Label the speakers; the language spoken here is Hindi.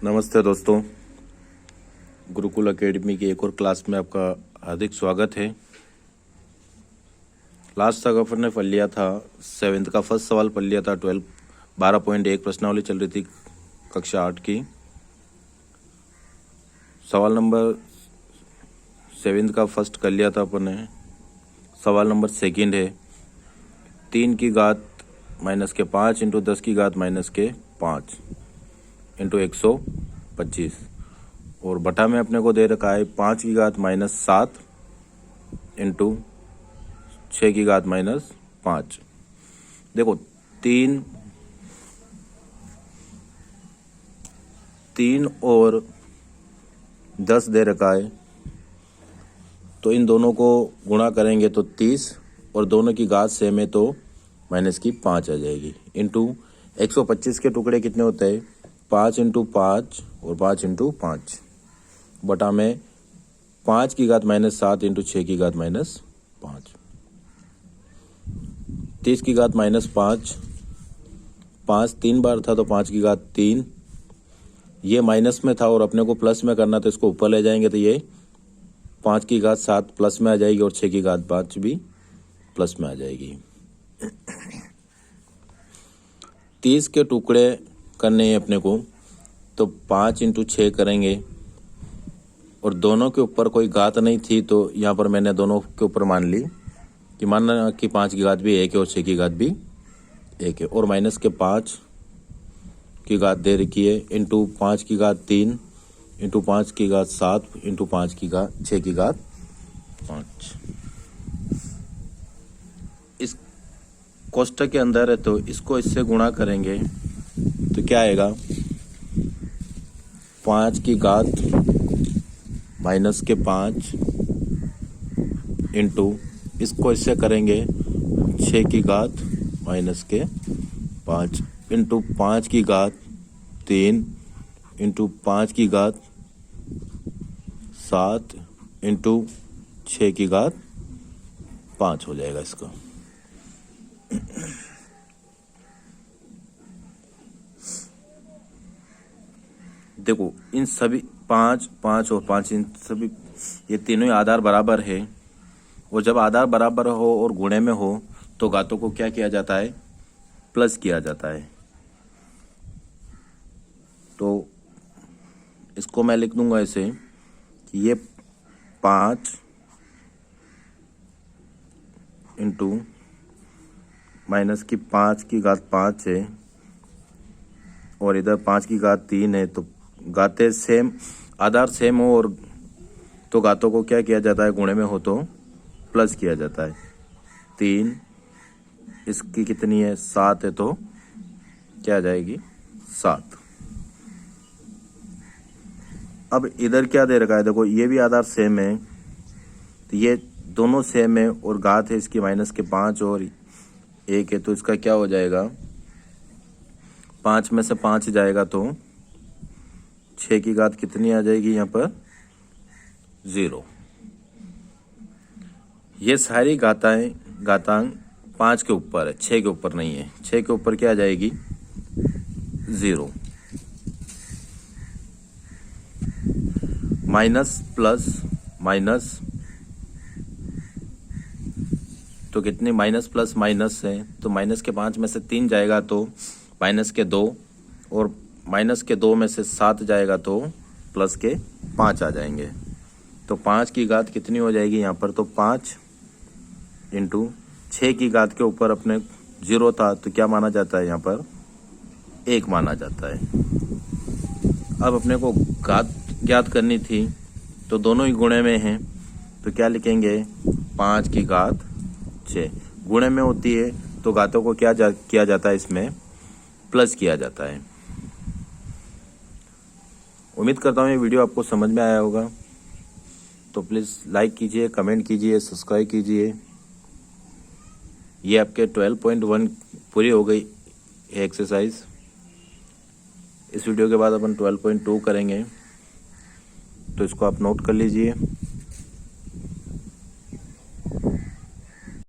Speaker 1: नमस्ते दोस्तों, गुरुकुल एकेडमी की एक और क्लास में आपका हार्दिक स्वागत है। लास्ट तक अपन ने पढ़ लिया था 7th का फर्स्ट सवाल पढ़ लिया था। 12.1 प्रश्नावली चल रही थी कक्षा 8 की। सवाल नंबर 7th का फर्स्ट कर लिया था अपन ने। सवाल नंबर 2 है 3 की घात -5 इंटू 10 की घात -5 इंटू 125 और बटा में अपने को दे रखा है 5 की घात -7 इंटू 6 की घात -5। देखो तीन और 10 दे रखा है, तो इन दोनों को गुणा करेंगे तो 30 और दोनों की घात सेम है तो -5 आ जाएगी। इंटू 125 के टुकड़े कितने होते हैं? 5 इंटू 5 और 5 इंटू 5 बटा में 5 की घात -7 इंटू 6 की घात -5। 30 की घात -5, 5 3 बार था तो 5 की घात 3। ये माइनस में था और अपने को प्लस में करना, तो इसको ऊपर ले जाएंगे तो ये 5 की घात 7 प्लस में आ जाएगी और 6 की घात 5 भी प्लस में आ जाएगी। 30 के टुकड़े करने हैं अपने को, तो 5 इंटू 6 करेंगे और दोनों के ऊपर कोई घात नहीं थी तो यहाँ पर मैंने दोनों के ऊपर मान ली कि मानना कि 5 की घात भी 1 है और 6 की घात भी 1 है और -5 की घात दे रखी है इंटू 5 की घात 3 इंटू 5 की घात 7 इंटू 5 की घात 6 की घात 5। इस कोष्ठक के अंदर है तो इसको इससे गुणा करेंगे तो क्या आएगा? 5 की घात -5 इंटू इसको इससे करेंगे 6 की घात -5 इंटू 5 की घात 3 इंटू 5 की घात 7 इंटू 6 की घात 5 हो जाएगा इसका। देखो इन सभी 5 5 और 5 इन सभी ये तीनों ही आधार बराबर है और जब आधार बराबर हो और गुणे में हो तो घातों को क्या किया जाता है? प्लस किया जाता है। तो इसको मैं लिख दूंगा ऐसे कि ये 5 इंटू -5 की घात 5 है और इधर 5 की घात 3 है, तो घातें सेम आधार सेम हो और तो घातों को क्या किया जाता है? गुणे में हो तो प्लस किया जाता है। 3 इसकी कितनी है? 7 है तो क्या आ जाएगी? 7। अब इधर क्या दे रखा है? देखो ये भी आधार सेम है तो ये दोनों सेम है और घात है इसकी -5 और 1 है, तो इसका क्या हो जाएगा? 5 में से 5 जाएगा तो 6 की घात कितनी आ जाएगी? यहाँ पर 0। ये सारी घातांक 5 के ऊपर है, 6 के ऊपर नहीं है। 6 के ऊपर क्या आ जाएगी? 0। माइनस प्लस माइनस तो कितनी? माइनस प्लस माइनस है तो माइनस के 5 में से 3 जाएगा तो माइनस के 2 और माइनस के 2 में से 7 जाएगा तो प्लस के 5 आ जाएंगे। तो 5 की घात कितनी हो जाएगी यहाँ पर? तो 5 इंटू 6 की घात के ऊपर अपने 0 था तो क्या माना जाता है? यहाँ पर 1 माना जाता है। अब अपने को घात ज्ञात करनी थी तो दोनों ही गुणे में हैं तो क्या लिखेंगे? 5 की घात 6 गुणे में होती है तो घातों को क्या किया जाता है? इसमें प्लस किया जाता है। उम्मीद करता हूँ ये वीडियो आपको समझ में आया होगा, तो प्लीज़ लाइक कीजिए, कमेंट कीजिए, सब्सक्राइब कीजिए। ये आपके 12.1 पूरी हो गई एक्सरसाइज। इस वीडियो के बाद अपन 12.2 करेंगे, तो इसको आप नोट कर लीजिए।